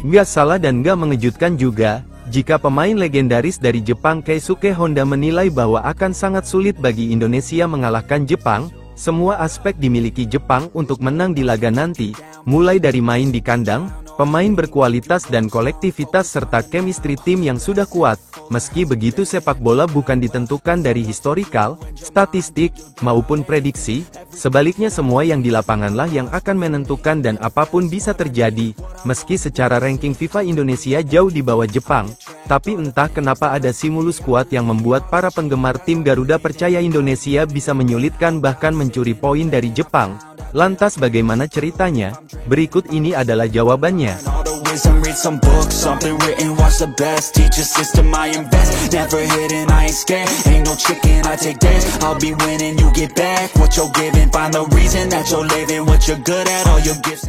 Nggak salah dan nggak mengejutkan juga, jika pemain legendaris dari Jepang Keisuke Honda menilai bahwa akan sangat sulit bagi Indonesia mengalahkan Jepang. Semua aspek dimiliki Jepang untuk menang di laga nanti, mulai dari main di kandang, pemain berkualitas dan kolektivitas serta chemistry tim yang sudah kuat. Meski begitu sepak bola bukan ditentukan dari historikal, statistik, maupun prediksi, sebaliknya semua yang di lapanganlah yang akan menentukan dan apapun bisa terjadi. Meski secara ranking FIFA Indonesia jauh di bawah Jepang, tapi entah kenapa ada stimulus kuat yang membuat para penggemar tim Garuda percaya Indonesia bisa menyulitkan bahkan mencuri poin dari Jepang. Lantas bagaimana ceritanya? Berikut ini adalah jawabannya.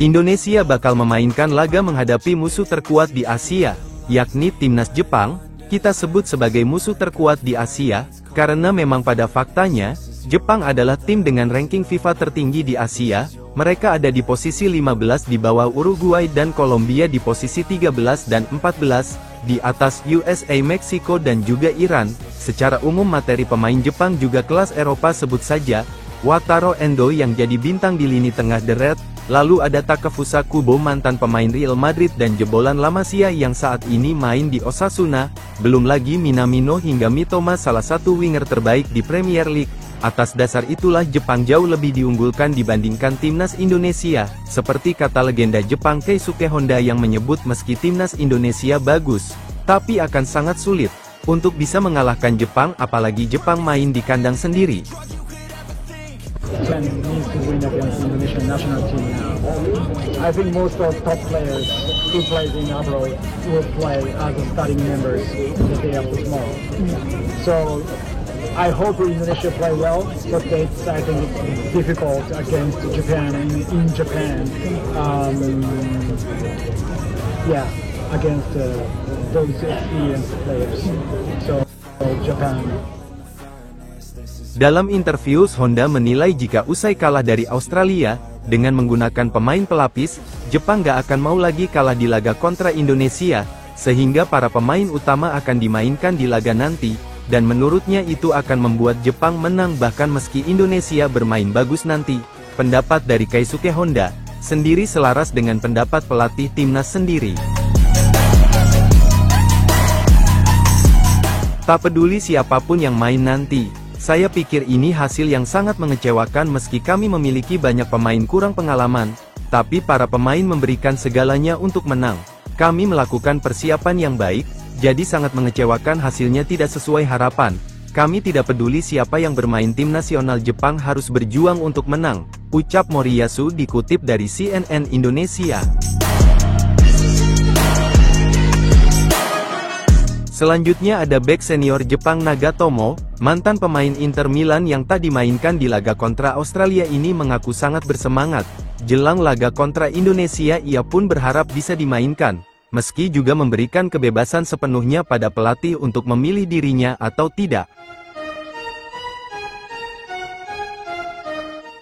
Indonesia bakal memainkan laga menghadapi musuh terkuat di Asia, yakni Timnas Jepang. Kita sebut sebagai musuh terkuat di Asia, karena memang pada faktanya, Jepang adalah tim dengan ranking FIFA tertinggi di Asia. Mereka ada di posisi 15 di bawah Uruguay dan Kolombia di posisi 13 dan 14, di atas USA, Meksiko dan juga Iran. Secara umum materi pemain Jepang juga kelas Eropa, sebut saja Wataru Endo yang jadi bintang di lini tengah The Red. Lalu ada Takefusa Kubo, mantan pemain Real Madrid dan jebolan La Masia yang saat ini main di Osasuna. Belum lagi Minamino hingga Mitoma, salah satu winger terbaik di Premier League. Atas dasar itulah Jepang jauh lebih diunggulkan dibandingkan timnas Indonesia. Seperti kata legenda Jepang Keisuke Honda yang menyebut meski timnas Indonesia bagus, tapi akan sangat sulit untuk bisa mengalahkan Jepang, apalagi Jepang main di kandang sendiri. Japan needs to win against the Indonesian national team now. I think most of top players who play in abroad will play as starting members the day after tomorrow. So I hope Indonesia play well, but I think it's difficult against Japan in Japan. Against those experienced players. So Japan. Dalam interview, Honda menilai jika usai kalah dari Australia, dengan menggunakan pemain pelapis, Jepang gak akan mau lagi kalah di laga kontra Indonesia, sehingga para pemain utama akan dimainkan di laga nanti, dan menurutnya itu akan membuat Jepang menang bahkan meski Indonesia bermain bagus nanti. Pendapat dari Keisuke Honda sendiri selaras dengan pendapat pelatih timnas sendiri. Tak peduli siapapun yang main nanti, saya pikir ini hasil yang sangat mengecewakan meski kami memiliki banyak pemain kurang pengalaman, tapi para pemain memberikan segalanya untuk menang. Kami melakukan persiapan yang baik, jadi sangat mengecewakan hasilnya tidak sesuai harapan. Kami tidak peduli siapa yang bermain, tim nasional Jepang harus berjuang untuk menang, ucap Moriyasu dikutip dari CNN Indonesia. Selanjutnya ada bek senior Jepang Nagatomo, mantan pemain Inter Milan yang tak dimainkan di laga kontra Australia ini, mengaku sangat bersemangat. Jelang laga kontra Indonesia ia pun berharap bisa dimainkan, meski juga memberikan kebebasan sepenuhnya pada pelatih untuk memilih dirinya atau tidak.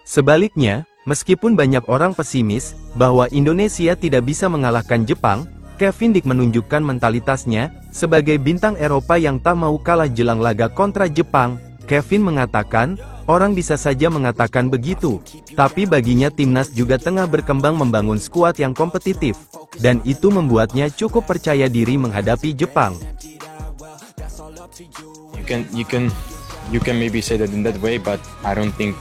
Sebaliknya, meskipun banyak orang pesimis bahwa Indonesia tidak bisa mengalahkan Jepang, Kevin Dick menunjukkan mentalitasnya sebagai bintang Eropa yang tak mau kalah jelang laga kontra Jepang. Kevin mengatakan, orang bisa saja mengatakan begitu, tapi baginya timnas juga tengah berkembang membangun skuad yang kompetitif, dan itu membuatnya cukup percaya diri menghadapi Jepang. You can maybe say that in that way, but I don't think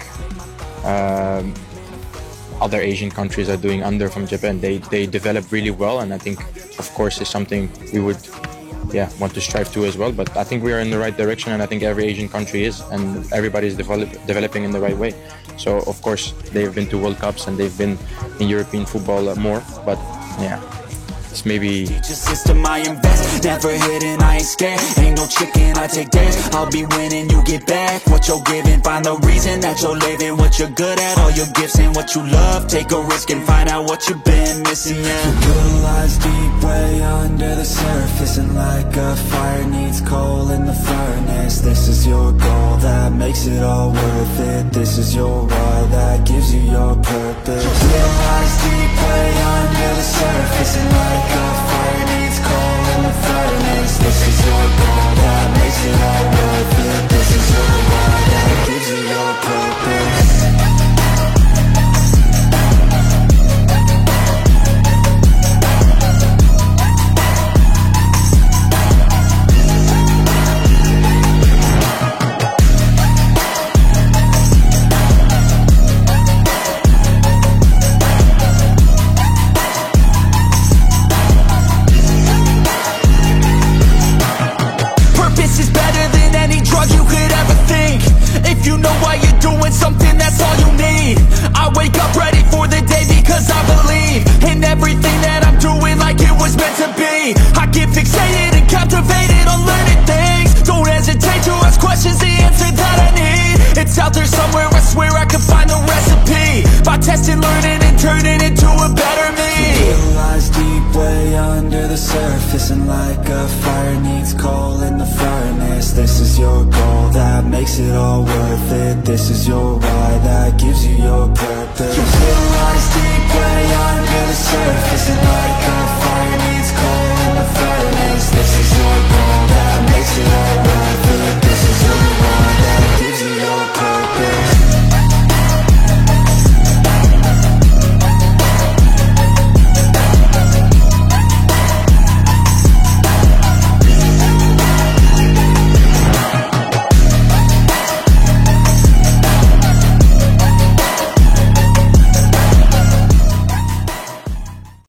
other Asian countries are doing under from Japan. They develop really well, and I think, of course, is something we would want to strive to as well. But I think we are in the right direction, and I think every Asian country is, and everybody is developing in the right way. So of course they've been to World Cups and they've been in European football more, but it's maybe system I invest, never hidden, I ain't scared, ain't no chicken, I take dares, I'll be winning, you get back what you're giving, find the reason that you're living, what you're good at, all your gifts and what you love, take a risk and find out what you've been missing. Your lies deep way under the surface, and like a fire needs coal in the furnace, this is your goal that makes it all worth it, this is your why that gives you your purpose. Your lies deep way under the surface, and like a fire needs coal in the furnace. This is your goal that makes it all worth it. This is your why that gives you your purpose. Out there somewhere, I swear I could find